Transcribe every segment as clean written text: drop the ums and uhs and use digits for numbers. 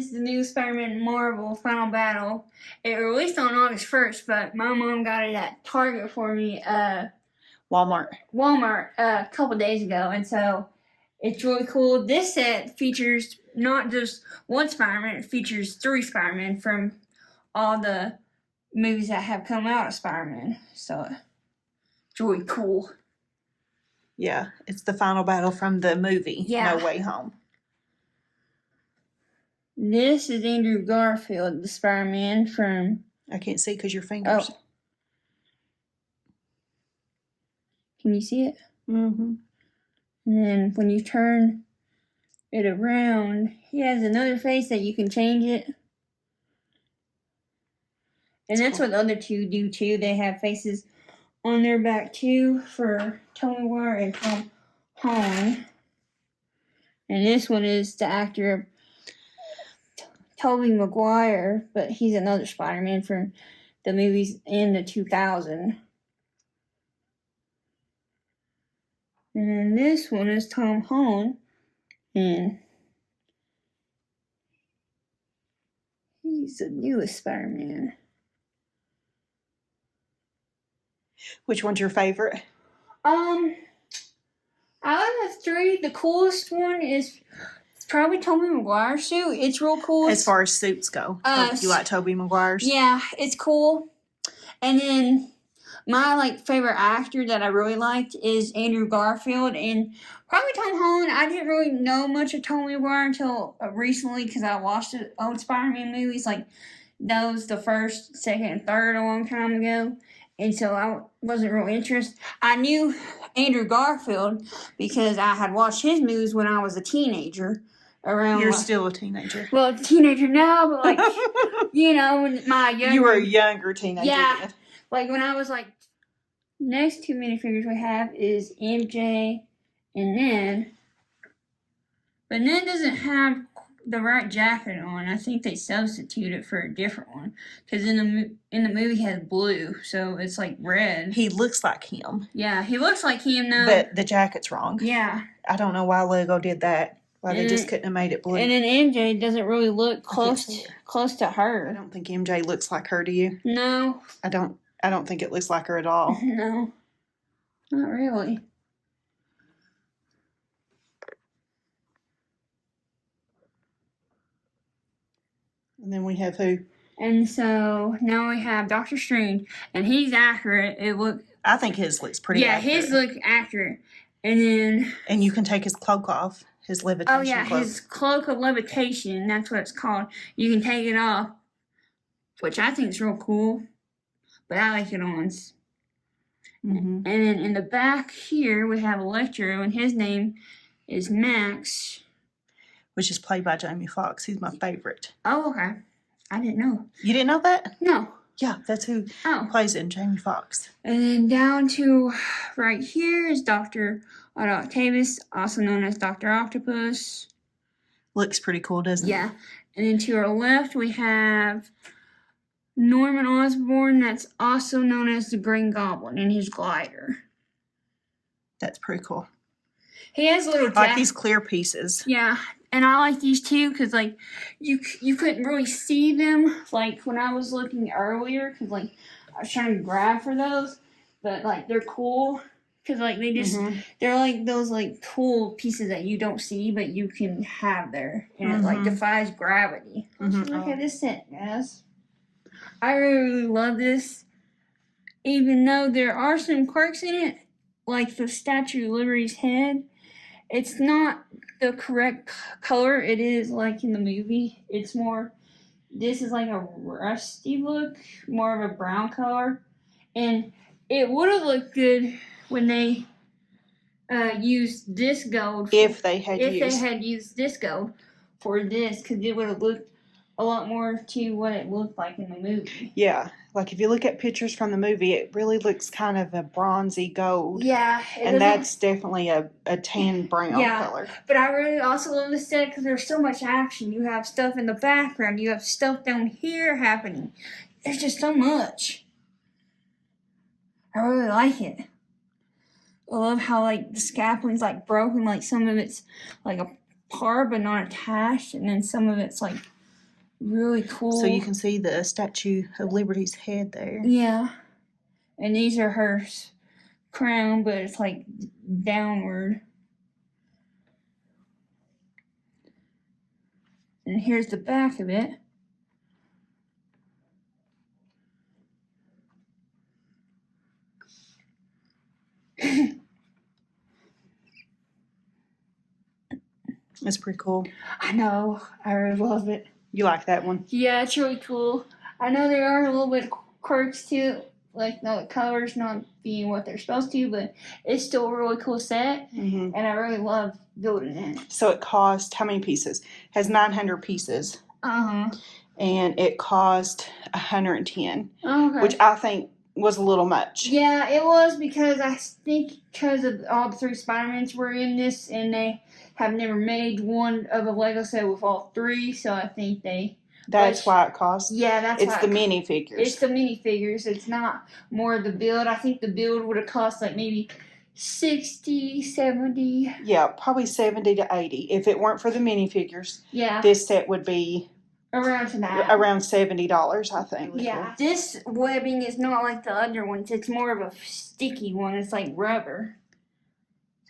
is the new Spider-Man Marvel Final Battle. It released on August 1st, but my mom got it at Target for me, Walmart, a couple days ago, and so it's really cool. This set features not just one Spider-Man, it features 3 Spider-Man from all the movies that have come out of Spider-Man. So it's really cool. Yeah, it's the final battle from the movie, No Way Home. This is Andrew Garfield, the Spider-Man from... I can't see because your fingers. Oh. Can you see it? Mm-hmm. And then when you turn it around, he has another face that you can change it. And that's what the other 2 do too. They have faces on their back too for Tobey Maguire and Tom Holland. And this one is the actor Tobey Maguire, but he's another Spider-Man from the movies in the 2000. And then this one is Tom Holland, and he's the newest Spider-Man. Which one's your favorite? Out of the 3, the coolest one is probably Tobey Maguire's suit. It's real cool. As far as suits go, you like Tobey Maguire's? Yeah, it's cool. And then my favorite actor that I really liked is Andrew Garfield, and probably Tom Holland. I didn't really know much of Tobey Maguire until recently because I watched the old Spider-Man movies, like those the first, second, and third a long time ago. And so I wasn't real interested. I knew Andrew Garfield because I had watched his movies when I was a teenager. You're still a teenager. Well, a teenager now, but when my younger... You were a younger teenager. Yeah. Then. When I was next 2 minifigures we have is MJ and Ned. But Ned doesn't have the right jacket on. I think they substituted for a different one because in the movie he has blue, so it's red. He looks like him. Yeah, he looks like him though. But the jacket's wrong. Yeah. I don't know why Lego did that. Why they just couldn't have made it blue. And then MJ doesn't really look close to her. I don't think MJ looks like her. Do you? No. I don't think it looks like her at all. No, not really. And then we have who? And so now we have Doctor Strange, and he's accurate. I think his looks pretty accurate. Yeah, his look accurate. And you can take his cloak off, his levitation cloak. His cloak of levitation, that's what it's called. You can take it off, which I think is real cool. But I like it on. Mm-hmm. And then in the back here, we have Electro, and his name is Max. Which is played by Jamie Foxx. He's my favorite. Oh, okay. I didn't know. You didn't know that? No. Yeah, that's who plays it, Jamie Foxx. And then down to right here is Dr. Otto Octavius, also known as Dr. Octopus. Looks pretty cool, doesn't it? Yeah. And then to our left, we have Norman Osborn, that's also known as the Green Goblin, in his glider. That's pretty cool. He has little I like these clear pieces. Yeah, and I like these too because you couldn't really see them when I was looking earlier because I was trying to grab for those, but they're cool because they just they're those cool pieces that you don't see but you can have there, and it defies gravity. Look at this set, guys. I really love this, even though there are some quirks in it, like the Statue of Liberty's head. It's not the correct color it is in the movie. It's more, this is a rusty look, more of a brown color. And it would have looked good when they used this gold. If they had used this gold for this, because it would have looked a lot more to what it looked like in the movie. Yeah, if you look at pictures from the movie, it really looks kind of a bronzy gold. Yeah. And that's definitely a tan brown color. But I really also love this set because there's so much action. You have stuff in the background. You have stuff down here happening. There's just so much. I really like it. I love how the scaffolding's broken. Some of it's apart but not attached. And then some of it's Really cool. So you can see the Statue of Liberty's head there. Yeah. And these are her crown, but it's like downward. And here's the back of it. It's pretty cool. I know. I really love it. You like that one? Yeah, it's really cool. I know there are a little bit of quirks to it, like the colors not being what they're supposed to, but it's still a really cool set, Mm-hmm. and I really love building it. So it cost, how many pieces? It has 900 pieces. Uh-huh. And it cost 110, Okay. which I think was a little much. Yeah, it was because I think because of all the 3 Spider-Mans were in this, and they have never made one of a Lego set with all 3, so I think they... That's why it costs. Yeah, that's it's why the minifigures. It's the minifigures. It's not more of the build. I think the build would have cost like maybe 60, 70. Yeah, probably 70 to 80. If it weren't for the minifigures, Yeah. this set would be Around tonight. around $70, I think. Yeah. This webbing is not like the other ones. It's more of a sticky one. It's like rubber.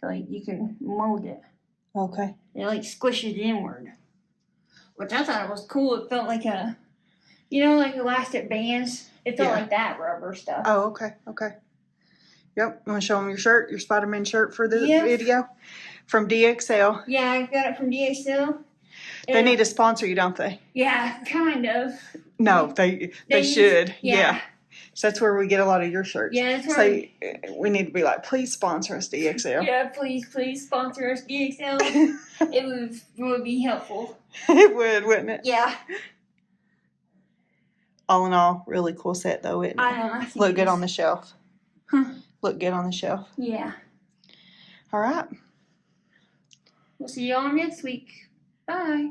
So like you can mold it. Okay. It like squishes inward. Which I thought it was cool. It felt like a, you know, like elastic bands. It felt like that rubber stuff. Oh, okay. Okay. Yep. You want to show them your shirt, your Spider-Man shirt for the video? From DXL. Yeah, I got it from DXL. They need to sponsor you, don't they? Yeah, kind of. No, they should. Yeah. So that's where we get a lot of your shirts. Yeah, that's where we need to be like, please sponsor us, DXL. Yeah, please sponsor us, DXL. It would be helpful. It would, wouldn't it? Yeah. All in all, really cool set though, isn't it? I think Look good on the shelf. Huh. Look good on the shelf. Yeah. All right. We'll see you all next week. Bye.